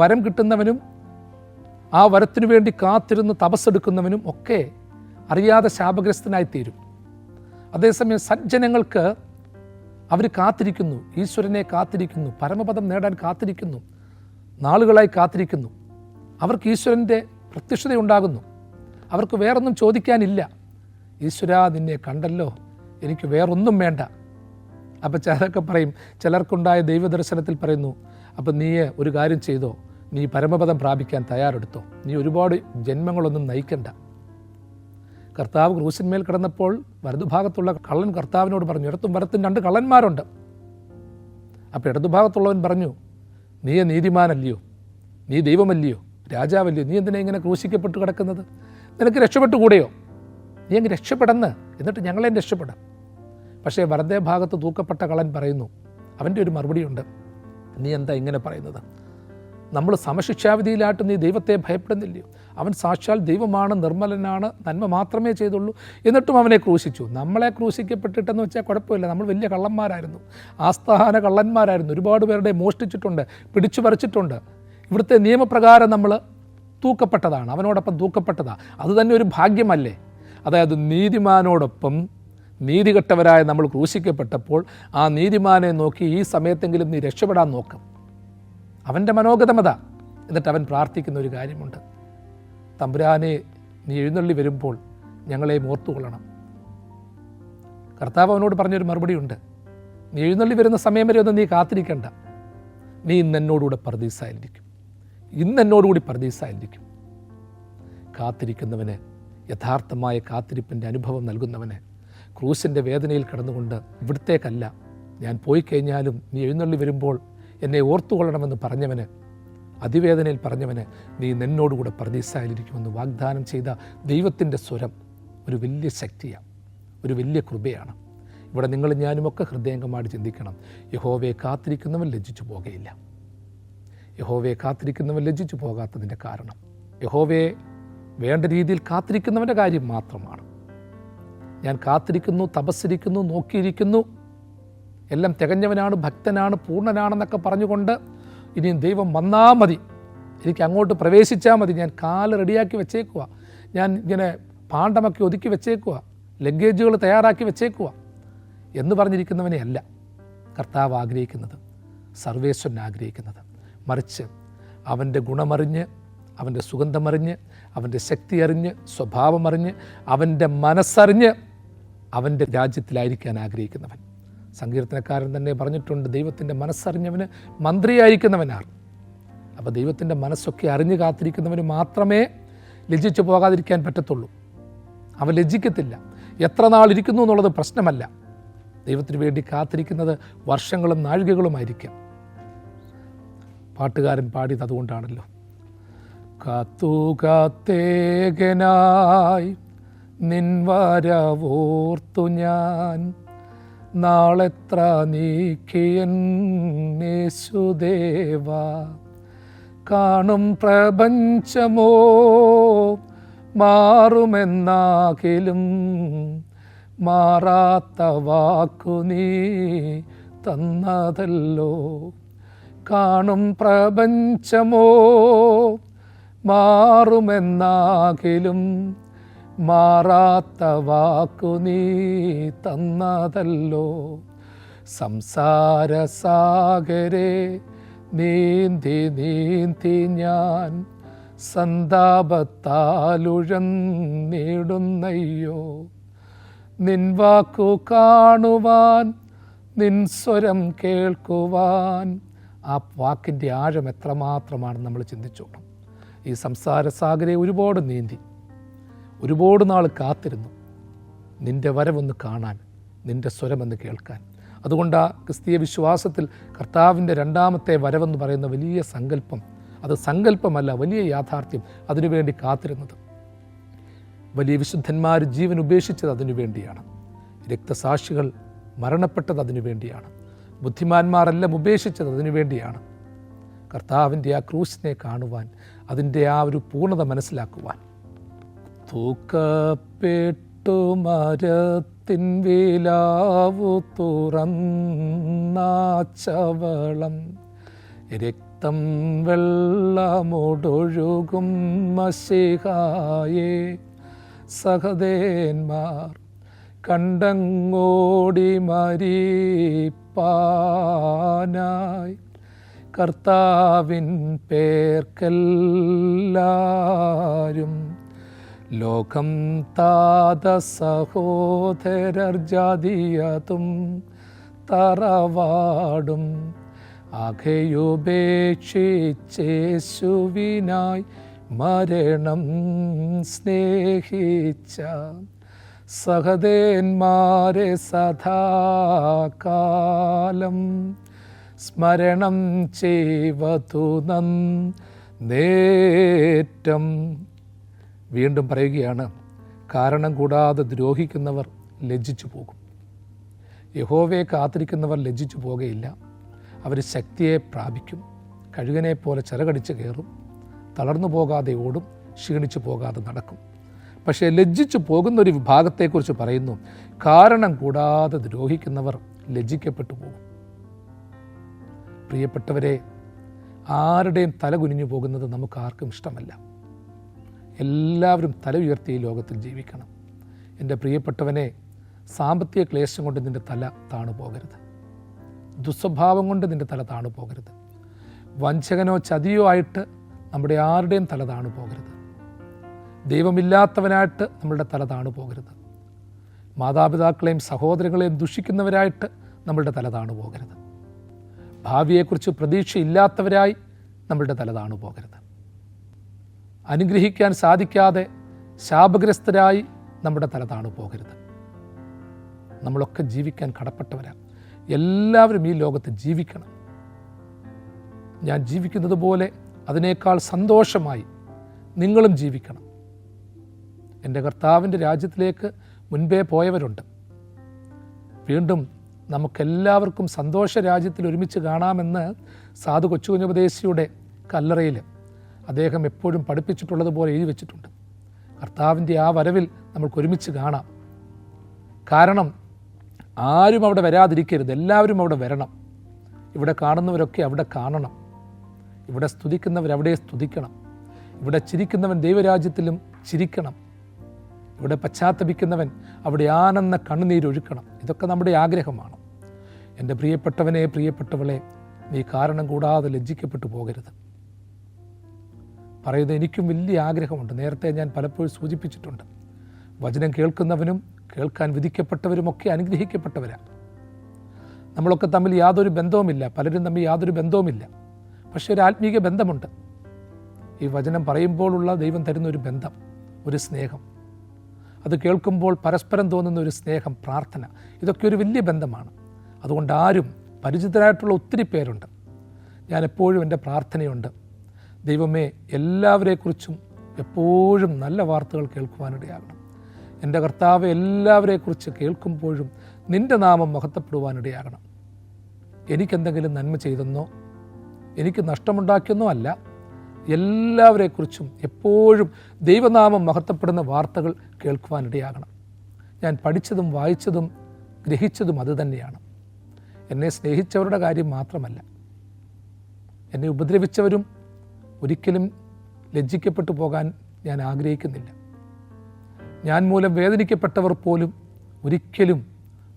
വരം കിട്ടുന്നവനും ആ വരത്തിനു വേണ്ടി കാത്തിരുന്ന് തപസ്സെടുക്കുന്നവനും ഒക്കെ അറിയാതെ ശാപഗ്രസ്തനായി തീരും. അതേസമയം സജ്ജനങ്ങൾക്ക് അവർ കാത്തിരിക്കുന്നു, ഈശ്വരനെ കാത്തിരിക്കുന്നു, പരമപദം നേടാൻ കാത്തിരിക്കുന്നു, നാളുകളായി കാത്തിരിക്കുന്നു. അവർക്ക് ഈശ്വരൻ്റെ പ്രത്യക്ഷതയുണ്ടാകുന്നു. അവർക്ക് വേറൊന്നും ചോദിക്കാനില്ല. ഈശ്വരാ, നിന്നെ കണ്ടല്ലോ, എനിക്ക് വേറൊന്നും വേണ്ട. അപ്പം ചിലരൊക്കെ പറയും, ചിലർക്കുണ്ടായ ദൈവദർശനത്തിൽ പറയുന്നു, അപ്പം നീ ഒരു കാര്യം ചെയ്തോ, നീ പരമപദം പ്രാപിക്കാൻ തയ്യാറെടുത്തോ, നീ ഒരുപാട് ജന്മങ്ങളൊന്നും നയിക്കണ്ട. കർത്താവ് ക്രൂശന്മേൽ കിടന്നപ്പോൾ വലതുഭാഗത്തുള്ള കള്ളൻ കർത്താവിനോട് പറഞ്ഞു, ഇടത്തും വലത്തും 2 കള്ളന്മാരുണ്ട്. അപ്പോൾ ഇടതുഭാഗത്തുള്ളവൻ പറഞ്ഞു, നീ നീതിമാനല്ലയോ, നീ ദൈവമല്ലയോ, രാജാവല്ലയോ, നീ എന്തിനാ ഇങ്ങനെ ക്രൂശിക്കപ്പെട്ട് കിടക്കുന്നത്? നിനക്ക് രക്ഷപ്പെട്ടുകൂടെയോ? നീ അങ്ങ് രക്ഷപ്പെടുന്ന്, എന്നിട്ട് ഞങ്ങളെ രക്ഷപ്പെടാം. പക്ഷേ വലതേ ഭാഗത്ത് തൂക്കപ്പെട്ട കള്ളൻ പറയുന്നു, അവൻ്റെ ഒരു മറുപടിയുണ്ട്, നീ എന്താ ഇങ്ങനെ പറയുന്നത്? നമ്മൾ സമശിക്ഷാവിധിയിലായിട്ട് നീ ദൈവത്തെ ഭയപ്പെടുന്നില്ലയോ? അവൻ സാക്ഷാൽ ദൈവമാണ്, നിർമ്മലനാണ്, നന്മ മാത്രമേ ചെയ്തുള്ളൂ, എന്നിട്ടും അവനെ ക്രൂശിച്ചു. നമ്മളെ ക്രൂശിക്കപ്പെട്ടിട്ടെന്ന് വെച്ചാൽ കുഴപ്പമില്ല, നമ്മൾ വലിയ കള്ളന്മാരായിരുന്നു, ആസ്ഥാന കള്ളന്മാരായിരുന്നു, ഒരുപാട് പേരുടെ മോഷ്ടിച്ചിട്ടുണ്ട്, പിടിച്ചു പറിച്ചിട്ടുണ്ട്. ഇവിടുത്തെ നിയമപ്രകാരം നമ്മൾ തൂക്കപ്പെട്ടതാണ്, അവനോടൊപ്പം തൂക്കപ്പെട്ടതാണ്. അതുതന്നെ ഒരു ഭാഗ്യമല്ലേ? അതായത് നീതിമാനോടൊപ്പം നീതികെട്ടവരായ നമ്മൾ ക്രൂശിക്കപ്പെട്ടപ്പോൾ ആ നീതിമാനെ നോക്കി ഈ സമയത്തെങ്കിലും നീ രക്ഷപ്പെടാൻ നോക്കും. അവൻ്റെ മനോഗതമത. എന്നിട്ട് അവൻ പ്രാർത്ഥിക്കുന്ന ഒരു കാര്യമുണ്ട്, തമ്പുരാനെ, നീ എഴുന്നള്ളി വരുമ്പോൾ ഞങ്ങളെ ഓർത്തുകൊള്ളണം. കർത്താവ് അവനോട് പറഞ്ഞൊരു മറുപടിയുണ്ട്, നീ എഴുന്നള്ളി വരുന്ന സമയം വരെ ഒന്നും നീ കാത്തിരിക്കണ്ട, നീ ഇന്ന് എന്നോടുകൂടെ പർദീസായിരിക്കും, ഇന്ന് എന്നോടുകൂടി പർദീസായിരിക്കും. കാത്തിരിക്കുന്നവന്, യഥാർത്ഥമായ കാത്തിരിപ്പിൻ്റെ അനുഭവം നൽകുന്നവന്, ക്രൂശിൻ്റെ വേദനയിൽ കിടന്നുകൊണ്ട് ഇവിടത്തേക്കല്ല, ഞാൻ പോയി കഴിഞ്ഞാലും നീ എഴുന്നള്ളി വരുമ്പോൾ എന്നെ ഓർത്തുകൊള്ളണമെന്ന് പറഞ്ഞവന്, അതിവേദനയിൽ പറഞ്ഞവന്, നീ നിന്നോടുകൂടെ പർദീസായിരിക്കുമെന്ന് വാഗ്ദാനം ചെയ്ത ദൈവത്തിൻ്റെ സ്വരം ഒരു വലിയ ശക്തിയാണ്, ഒരു വലിയ കൃപയാണ്. ഇവിടെ നിങ്ങളും ഞാനുമൊക്കെ ഹൃദയംഗമായിട്ട് ചിന്തിക്കണം, യഹോവയെ കാത്തിരിക്കുന്നവൻ ലജ്ജിച്ചു പോകുകയില്ല. യഹോവയെ കാത്തിരിക്കുന്നവൻ ലജ്ജിച്ചു പോകാത്തതിൻ്റെ കാരണം യഹോവയെ വേണ്ട രീതിയിൽ കാത്തിരിക്കുന്നവൻ്റെ കാര്യം മാത്രമാണ്. ഞാൻ കാത്തിരിക്കുന്നു, തപസ്സിരിക്കുന്നു, നോക്കിയിരിക്കുന്നു, എല്ലാം തികഞ്ഞവനാണ്, ഭക്തനാണ്, പൂർണ്ണനാണെന്നൊക്കെ പറഞ്ഞുകൊണ്ട് ഇനിയും ദൈവം വന്നാൽ മതി, എനിക്ക് അങ്ങോട്ട് പ്രവേശിച്ചാൽ മതി, ഞാൻ കാല് റെഡിയാക്കി വെച്ചേക്കുക, ഞാൻ ഇങ്ങനെ പാണ്ഡമൊക്കെ ഒതുക്കി വെച്ചേക്കുക, ലഗേജുകൾ തയ്യാറാക്കി വെച്ചേക്കുക എന്ന് പറഞ്ഞിരിക്കുന്നവനെ അല്ല കർത്താവ് ആഗ്രഹിക്കുന്നത്, സർവേശ്വരൻ ആഗ്രഹിക്കുന്നത്. മറിച്ച് അവൻ്റെ ഗുണമറിഞ്ഞ്, അവൻ്റെ സുഗന്ധമറിഞ്ഞ്, അവൻ്റെ ശക്തി അറിഞ്ഞ്, സ്വഭാവമറിഞ്ഞ്, അവൻ്റെ മനസ്സറിഞ്ഞ് അവൻ്റെ രാജ്യത്തിലായിരിക്കാൻ ആഗ്രഹിക്കുന്നവൻ. സങ്കീർത്തനക്കാരൻ തന്നെ പറഞ്ഞിട്ടുണ്ട്, ദൈവത്തിൻ്റെ മനസ്സറിഞ്ഞവന് മന്ത്രിയായിരിക്കുന്നവനാണ്. അപ്പോൾ ദൈവത്തിൻ്റെ മനസ്സൊക്കെ അറിഞ്ഞു കാത്തിരിക്കുന്നവന് മാത്രമേ ലജ്ജിച്ചു പോകാതിരിക്കാൻ പറ്റത്തുള്ളൂ. അവൻ ലജ്ജിക്കത്തില്ല. എത്ര നാളിരിക്കുന്നു എന്നുള്ളത് പ്രശ്നമല്ല. ദൈവത്തിന് വേണ്ടി കാത്തിരിക്കുന്നത് വർഷങ്ങളും നാഴികകളുമായിരിക്കാം. പാട്ടുകാരൻ പാടിയത് അതുകൊണ്ടാണല്ലോ, കാത്തുകാത്തേകനായി നിൻ വരവോർത്തു ഞാൻ, നാളെത്ര നീക്കിയൻ യേശുദേവ, കാണും പ്രപഞ്ചമോ മാറുമെന്നാകിലും മാറാത്ത വാക്കു നീ തന്നതല്ലോ. കാണും പ്രപഞ്ചമോ മാറുമെന്നാകിലും മാറാത്ത വാക്കു നീ തന്നതല്ലോ. സംസാരസാഗരെ നീന്തി നീന്തി ഞാൻ സന്താപത്താലുഴന്നിടുന്നയ്യോ. നിൻ വാക്കു കാണുവാൻ, നിൻ സ്വരം കേൾക്കുവാൻ. ആ വാക്കിൻ്റെ ആഴം എത്രമാത്രമാണെന്ന് നമ്മൾ ചിന്തിച്ചോണം. ഈ സംസാരസാഗരെ ഒരുപാട് നീന്തി, ഒരുപാട് നാൾ കാത്തിരുന്നു നിൻ്റെ വരവൊന്ന് കാണാൻ, നിൻ്റെ സ്വരമെന്ന് കേൾക്കാൻ. അതുകൊണ്ട് ആ ക്രിസ്തീയ വിശ്വാസത്തിൽ കർത്താവിൻ്റെ 2ാമത്തെ വരവെന്ന് പറയുന്ന വലിയ സങ്കല്പം, അത് സങ്കല്പമല്ല, വലിയ യാഥാർത്ഥ്യം. അതിനുവേണ്ടി കാത്തിരുന്നത്, വലിയ വിശുദ്ധന്മാർ ജീവൻ ഉപേക്ഷിച്ചത് അതിനു വേണ്ടിയാണ്. രക്തസാക്ഷികൾ മരണപ്പെട്ടത് അതിനു വേണ്ടിയാണ്. ബുദ്ധിമാന്മാരെല്ലാം ഉപേക്ഷിച്ചത് അതിനു വേണ്ടിയാണ്. കർത്താവിൻ്റെ ആ ക്രൂശിനെ കാണുവാൻ, അതിൻ്റെ ആ ഒരു പൂർണ്ണത മനസ്സിലാക്കുവാൻ. തൂക്കപ്പെട്ടു മരത്തിൻ വിലാവു തുറന്നാച്ചവളം, രക്തം വെള്ളമൊടൊഴുകും മശിഹായേ. സഹദേന്മാർ കണ്ടങ്ങോടി മരിപ്പാനായി കർത്താവിൻ പേർക്കെല്ലാരും ലോകം താത സഹോദരർ ജാതിയതും തറവാടും ആകെയുപേക്ഷിച്ചേശുവിനായി മരണം സ്നേഹിച്ച സഹദേന്മാരെ സദാകാലം സ്മരണം ചെയ്വതു നേറ്റം. വീണ്ടും പറയുകയാണ്, കാരണം കൂടാതെ ദ്രോഹിക്കുന്നവർ ലജ്ജിച്ചു പോകും. യഹോവയെ കാത്തിരിക്കുന്നവർ ലജ്ജിച്ചു പോകുകയില്ല. അവർ ശക്തിയെ പ്രാപിക്കും. കഴുകനെ പോലെ ചിറകടിച്ച് കയറും. തളർന്നു പോകാതെ ഓടും, ക്ഷീണിച്ചു പോകാതെ നടക്കും. പക്ഷേ ലജ്ജിച്ചു പോകുന്നൊരു വിഭാഗത്തെക്കുറിച്ച് പറയുന്നു, കാരണം കൂടാതെ ദ്രോഹിക്കുന്നവർ ലജ്ജിക്കപ്പെട്ടു പോകും. പ്രിയപ്പെട്ടവരെ, ആരുടെയും തല കുനിഞ്ഞു പോകുന്നത് നമുക്ക് ആർക്കും ഇഷ്ടമല്ല. എല്ലാവരും തല ഉയർത്തി ഈ ലോകത്തിൽ ജീവിക്കണം. എൻ്റെ പ്രിയപ്പെട്ടവനെ, സാമ്പത്തിക ക്ലേശം കൊണ്ട് നിൻ്റെ തല താണു പോകരുത്. ദുസ്വഭാവം കൊണ്ട് നിൻ്റെ തല താണു പോകരുത്. വഞ്ചകനോ ചതിയോ ആയിട്ട് നമ്മുടെ ആരുടെയും തല താണു പോകരുത്. ദൈവമില്ലാത്തവനായിട്ട് നമ്മളുടെ തല താണു പോകരുത്. മാതാപിതാക്കളെയും സഹോദരങ്ങളെയും ദുഷിക്കുന്നവരായിട്ട് നമ്മളുടെ തല താണു പോകരുത്. ഭാവിയെക്കുറിച്ച് പ്രതീക്ഷയില്ലാത്തവരായി നമ്മളുടെ തല താണു പോകരുത്. അനുഗ്രഹിക്കാൻ സാധിക്കാതെ ശാപഗ്രസ്തരായി നമ്മുടെ തല താണു പോകരുത്. നമ്മളൊക്കെ ജീവിക്കാൻ കടപ്പെട്ടവരാണ്. എല്ലാവരും ഈ ലോകത്ത് ജീവിക്കണം. ഞാൻ ജീവിക്കുന്നത് പോലെ അതിനേക്കാൾ സന്തോഷമായി നിങ്ങളും ജീവിക്കണം. എൻ്റെ കർത്താവിൻ്റെ രാജ്യത്തിലേക്ക് മുൻപേ പോയവരുണ്ട്. വീണ്ടും നമുക്കെല്ലാവർക്കും സന്തോഷ രാജ്യത്തിൽ ഒരുമിച്ച് കാണാമെന്ന് സാധു കൊച്ചുകുഞ്ഞുപദേശിയുടെ കല്ലറയിൽ അദ്ദേഹം എപ്പോഴും പഠിപ്പിച്ചിട്ടുള്ളതുപോലെ എഴുതി വെച്ചിട്ടുണ്ട്. കർത്താവിൻ്റെ ആ വരവിൽ നമ്മൾക്ക് ഒരുമിച്ച് കാണാം. കാരണം ആരും അവിടെ വരാതിരിക്കരുത്, എല്ലാവരും അവിടെ വരണം. ഇവിടെ കാണുന്നവരൊക്കെ അവിടെ കാണണം. ഇവിടെ സ്തുതിക്കുന്നവരവിടെ സ്തുതിക്കണം. ഇവിടെ ചിരിക്കുന്നവൻ ദൈവരാജ്യത്തിലും ചിരിക്കണം. ഇവിടെ പശ്ചാത്തപിക്കുന്നവൻ അവിടെ ആനന്ദ കണ്ണുനീരൊഴുക്കണം. ഇതൊക്കെ നമ്മുടെ ആഗ്രഹമാണ്. എൻ്റെ പ്രിയപ്പെട്ടവനെ, പ്രിയപ്പെട്ടവളെ, നീ കാരണം കൂടാതെ ലജ്ജിക്കപ്പെട്ടു പോകരുത്. പറയുന്നത് എനിക്കും വലിയ ആഗ്രഹമുണ്ട്. നേരത്തെ ഞാൻ പലപ്പോഴും സൂചിപ്പിച്ചിട്ടുണ്ട്. വചനം കേൾക്കുന്നവനും കേൾക്കാൻ വിധിക്കപ്പെട്ടവരുമൊക്കെ അനുഗ്രഹിക്കപ്പെട്ടവരാണ്. നമ്മളൊക്കെ തമ്മിൽ യാതൊരു ബന്ധവുമില്ല, പലരും തമ്മിൽ യാതൊരു ബന്ധവുമില്ല. പക്ഷേ ഒരു ആത്മീക ബന്ധമുണ്ട്. ഈ വചനം പറയുമ്പോഴുള്ള ദൈവം തരുന്ന ഒരു ബന്ധം, ഒരു സ്നേഹം, അത് കേൾക്കുമ്പോൾ പരസ്പരം തോന്നുന്ന ഒരു സ്നേഹം, പ്രാർത്ഥന, ഇതൊക്കെ ഒരു വലിയ ബന്ധമാണ്. അതുകൊണ്ട് ആരും, പരിചിതരായിട്ടുള്ള ഒത്തിരി പേരുണ്ട്. ഞാൻ എപ്പോഴും എൻ്റെ പ്രാർത്ഥനയുണ്ട്, ദൈവമേ എല്ലാവരെക്കുറിച്ചും എപ്പോഴും നല്ല വാർത്തകൾ കേൾക്കുവാനിടയാകണം. എൻ്റെ കർത്താവ് എല്ലാവരെക്കുറിച്ച് കേൾക്കുമ്പോഴും നിൻ്റെ നാമം മഹത്വപ്പെടുവാനിടയാകണം. എനിക്കെന്തെങ്കിലും നന്മ ചെയ്തെന്നോ എനിക്ക് നഷ്ടമുണ്ടാക്കിയെന്നോ അല്ല, എല്ലാവരെക്കുറിച്ചും എപ്പോഴും ദൈവനാമം മഹത്വപ്പെടുന്ന വാർത്തകൾ കേൾക്കുവാനിടയാകണം. ഞാൻ പഠിച്ചതും വായിച്ചതും ഗ്രഹിച്ചതും അതുതന്നെയാണ്. എന്നെ സ്നേഹിച്ചവരുടെ കാര്യം മാത്രമല്ല, എന്നെ ഉപദ്രവിച്ചവരും ഒരിക്കലും ലജ്ജിക്കപ്പെട്ടു പോകാൻ ഞാൻ ആഗ്രഹിക്കുന്നില്ല. ഞാൻ മൂലം വേദനിക്കപ്പെട്ടവർ പോലും ഒരിക്കലും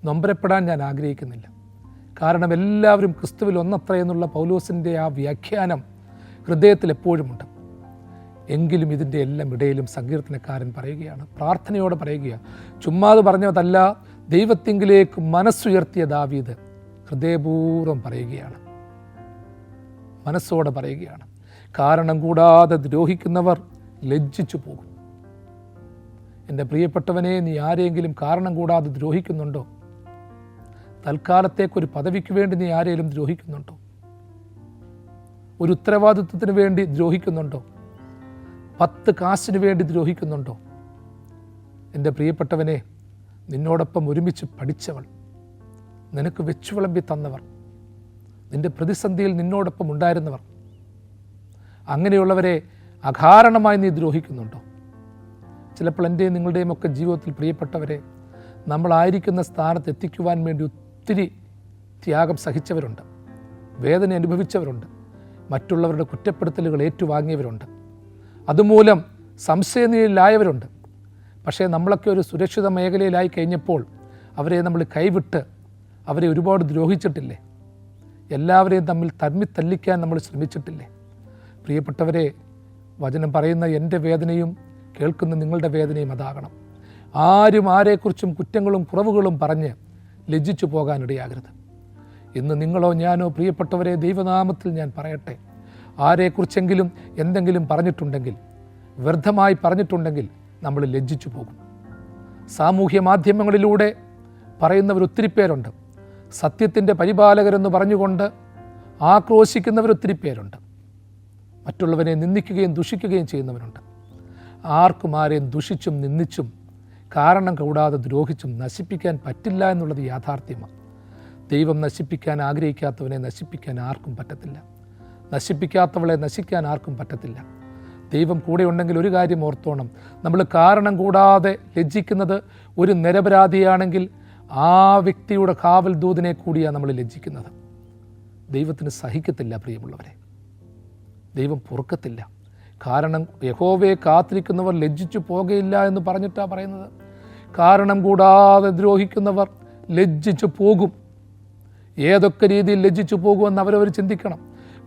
നൊമ്പരപ്പെടാൻ ഞാൻ ആഗ്രഹിക്കുന്നില്ല. കാരണം എല്ലാവരും ക്രിസ്തുവിൽ ഒന്നത്ര എന്നുള്ള പൗലോസിൻ്റെ ആ വ്യാഖ്യാനം ഹൃദയത്തിൽ എപ്പോഴുമുണ്ട്. എങ്കിലും ഇതിൻ്റെ എല്ലാം ഇടയിലും സങ്കീർത്തനക്കാരൻ പറയുകയാണ്, പ്രാർത്ഥനയോടെ പറയുകയാണ്, ചുമ്മാതെ പറഞ്ഞതല്ല, ദൈവത്തിങ്കിലേക്ക് മനസ്സുയർത്തിയ ദാവീദ് ഹൃദയപൂർവ്വം പറയുകയാണ്, മനസ്സോടെ പറയുകയാണ്. കാരണം കൂടാതെ ദ്രോഹിക്കുന്നവർ ലജ്ജിച്ചു പോകും. എൻ്റെ പ്രിയപ്പെട്ടവനെ, നീ ആരെങ്കിലും കാരണം കൂടാതെ ദ്രോഹിക്കുന്നുണ്ടോ? തൽക്കാലത്തേക്കൊരു പദവിക്ക് വേണ്ടി നീ ആരെങ്കിലും ദ്രോഹിക്കുന്നുണ്ടോ? ഒരു ഉത്തരവാദിത്വത്തിന് വേണ്ടി ദ്രോഹിക്കുന്നുണ്ടോ? 10 കാശിന് വേണ്ടി ദ്രോഹിക്കുന്നുണ്ടോ? എൻ്റെ പ്രിയപ്പെട്ടവനെ, നിന്നോടൊപ്പം ഒരുമിച്ച് പഠിച്ചവൾ, നിനക്ക് വെച്ചു വിളമ്പി തന്നവർ, നിൻ്റെ പ്രതിസന്ധിയിൽ നിന്നോടൊപ്പം ഉണ്ടായിരുന്നവർ, അങ്ങനെയുള്ളവരെ അകാരണമായി നീ ദ്രോഹിക്കുന്നുണ്ടോ? ചിലപ്പോൾ എൻ്റെയും നിങ്ങളുടെയും ഒക്കെ ജീവിതത്തിൽ പ്രിയപ്പെട്ടവരെ, നമ്മളായിരിക്കുന്ന സ്ഥാനത്ത് എത്തിക്കുവാൻ വേണ്ടി ഒത്തിരി ത്യാഗം സഹിച്ചവരുണ്ട്, വേദന അനുഭവിച്ചവരുണ്ട്, മറ്റുള്ളവരുടെ കുറ്റപ്പെടുത്തലുകൾ ഏറ്റുവാങ്ങിയവരുണ്ട്, അതുമൂലം സംശയനിലയിലായവരുണ്ട്. പക്ഷേ നമ്മളൊക്കെ ഒരു സുരക്ഷിത മേഖലയിലായി കഴിഞ്ഞപ്പോൾ അവരെ നമ്മൾ കൈവിട്ട് അവരെ ഒരുപാട് ദ്രോഹിച്ചിട്ടില്ലേ? എല്ലാവരെയും തല്ലിക്കാൻ നമ്മൾ ശ്രമിച്ചിട്ടില്ലേ? പ്രിയപ്പെട്ടവരെ, വചനം പറയുന്ന എൻ്റെ വേദനയും കേൾക്കുന്ന നിങ്ങളുടെ വേദനയും അതാകണം. ആരും ആരെക്കുറിച്ചും കുറ്റങ്ങളും കുറവുകളും പറഞ്ഞ് ലജ്ജിച്ചു പോകാനിടയാകരുത്. ഇന്ന് നിങ്ങളോ ഞാനോ പ്രിയപ്പെട്ടവരെ, ദൈവനാമത്തിൽ ഞാൻ പറയട്ടെ, ആരെക്കുറിച്ചെങ്കിലും എന്തെങ്കിലും പറഞ്ഞിട്ടുണ്ടെങ്കിൽ, വ്യർത്ഥമായി പറഞ്ഞിട്ടുണ്ടെങ്കിൽ നമ്മൾ ലജ്ജിച്ചു പോകും. സാമൂഹ്യ മാധ്യമങ്ങളിലൂടെ പറയുന്നവർ ഒത്തിരി പേരുണ്ട്. സത്യത്തിൻ്റെ പരിപാലകരെന്ന് പറഞ്ഞുകൊണ്ട് ആക്രോശിക്കുന്നവരൊത്തിരി പേരുണ്ട്. മറ്റുള്ളവരെ നിന്ദിക്കുകയും ദുഷിക്കുകയും ചെയ്യുന്നവരുണ്ട്. ആർക്കും ആരെയും ദുഷിച്ചും നിന്ദിച്ചും കാരണം കൂടാതെ ദ്രോഹിച്ചും നശിപ്പിക്കാൻ പറ്റില്ല എന്നുള്ളത് യാഥാർത്ഥ്യമാണ്. ദൈവം നശിപ്പിക്കാൻ ആഗ്രഹിക്കാത്തവനെ നശിപ്പിക്കാൻ ആർക്കും പറ്റത്തില്ല. നശിപ്പിക്കാത്തവളെ നശിക്കാൻ ആർക്കും പറ്റത്തില്ല. ദൈവം കൂടെ ഉണ്ടെങ്കിൽ ഒരു കാര്യം ഓർത്തോണം, നമ്മൾ കാരണം കൂടാതെ ലജ്ജിക്കുന്നത് ഒരു നിരപരാധിയാണെങ്കിൽ ആ വ്യക്തിയുടെ കാവൽ ദൂതനെ കൂടിയാണ് നമ്മൾ ലജ്ജിക്കുന്നത്. ദൈവത്തിന് സഹിക്കത്തില്ല പ്രിയമുള്ളവരെ, ദൈവം പൊറുക്കത്തില്ല. കാരണം യഹോവയെ കാത്തിരിക്കുന്നവർ ലജ്ജിച്ചു പോകയില്ല എന്ന് പറഞ്ഞിട്ടാണ് പറയുന്നത്. കാരണം കൂടാതെ ദ്രോഹിക്കുന്നവർ ലജ്ജിച്ചു പോകും. ഏതൊക്കെ രീതിയിൽ ലജ്ജിച്ചു പോകുമെന്ന് അവരവർ ചിന്തിക്കണം.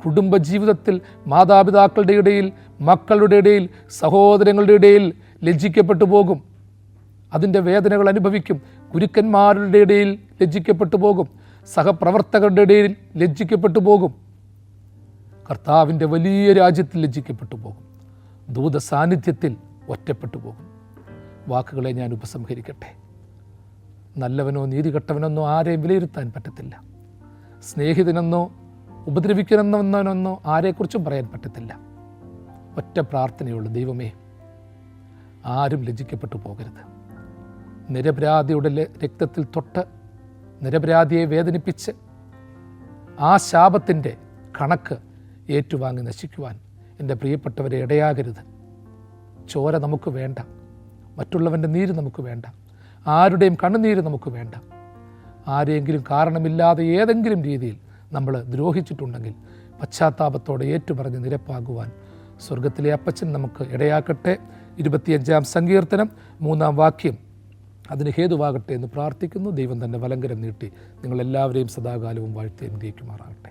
കുടുംബജീവിതത്തിൽ മാതാപിതാക്കളുടെ ഇടയിൽ, മക്കളുടെ ഇടയിൽ, സഹോദരങ്ങളുടെ ഇടയിൽ ലജ്ജിക്കപ്പെട്ടു പോകും. അതിൻ്റെ വേദനകൾ അനുഭവിക്കും. ഗുരുക്കന്മാരുടെ ഇടയിൽ ലജ്ജിക്കപ്പെട്ടു പോകും. സഹപ്രവർത്തകരുടെ ഇടയിൽ ലജ്ജിക്കപ്പെട്ടു പോകും. കർത്താവിൻ്റെ വലിയ രാജ്യത്തിൽ ലജ്ജിക്കപ്പെട്ടു പോകും. ദൂത സാന്നിധ്യത്തിൽ ഒറ്റപ്പെട്ടു പോകും. വാക്കുകളെ ഞാൻ ഉപസംഹരിക്കട്ടെ. നല്ലവനോ നീതികെട്ടവനെന്നോ ആരെയും വിലയിരുത്താൻ പറ്റത്തില്ല. സ്നേഹിതനെന്നോ ഉപദ്രവിക്കണമെന്നോ ആരെക്കുറിച്ചും പറയാൻ പറ്റത്തില്ല. ഒറ്റ പ്രാർത്ഥനയുള്ളൂ, ദൈവമേ, ആരും ലജ്ജിക്കപ്പെട്ടു പോകരുത്. നിരപരാധിയുടെ രക്തത്തിൽ തൊട്ട് നിരപരാധിയെ വേദനിപ്പിച്ച് ആ ശാപത്തിൻ്റെ കണക്ക് ഏറ്റുവാങ്ങി നശിക്കുവാൻ എൻ്റെ പ്രിയപ്പെട്ടവരെ ഇടയാകരുത്. ചോര നമുക്ക് വേണ്ട, മറ്റുള്ളവൻ്റെ നീര് നമുക്ക് വേണ്ട, ആരുടെയും കണ്ണുനീര് നമുക്ക് വേണ്ട. ആരെങ്കിലും കാരണമില്ലാതെ ഏതെങ്കിലും രീതിയിൽ നമ്മൾ ദ്രോഹിച്ചിട്ടുണ്ടെങ്കിൽ പശ്ചാത്താപത്തോടെ ഏറ്റുപറഞ്ഞ് നിരപ്പാകുവാൻ സ്വർഗത്തിലെ അപ്പച്ചൻ നമുക്ക് ഇടയാക്കട്ടെ. 25-ാം സങ്കീർത്തനം 3-ാം വാക്യം അതിന് ഹേതുവാകട്ടെ എന്ന് പ്രാർത്ഥിക്കുന്നു. ദൈവം തന്നെ വലങ്കരം നീട്ടി നിങ്ങളെല്ലാവരെയും സദാകാലവും വാഴ്ത്തി അനുഗ്രഹിക്കുമാറാകട്ടെ.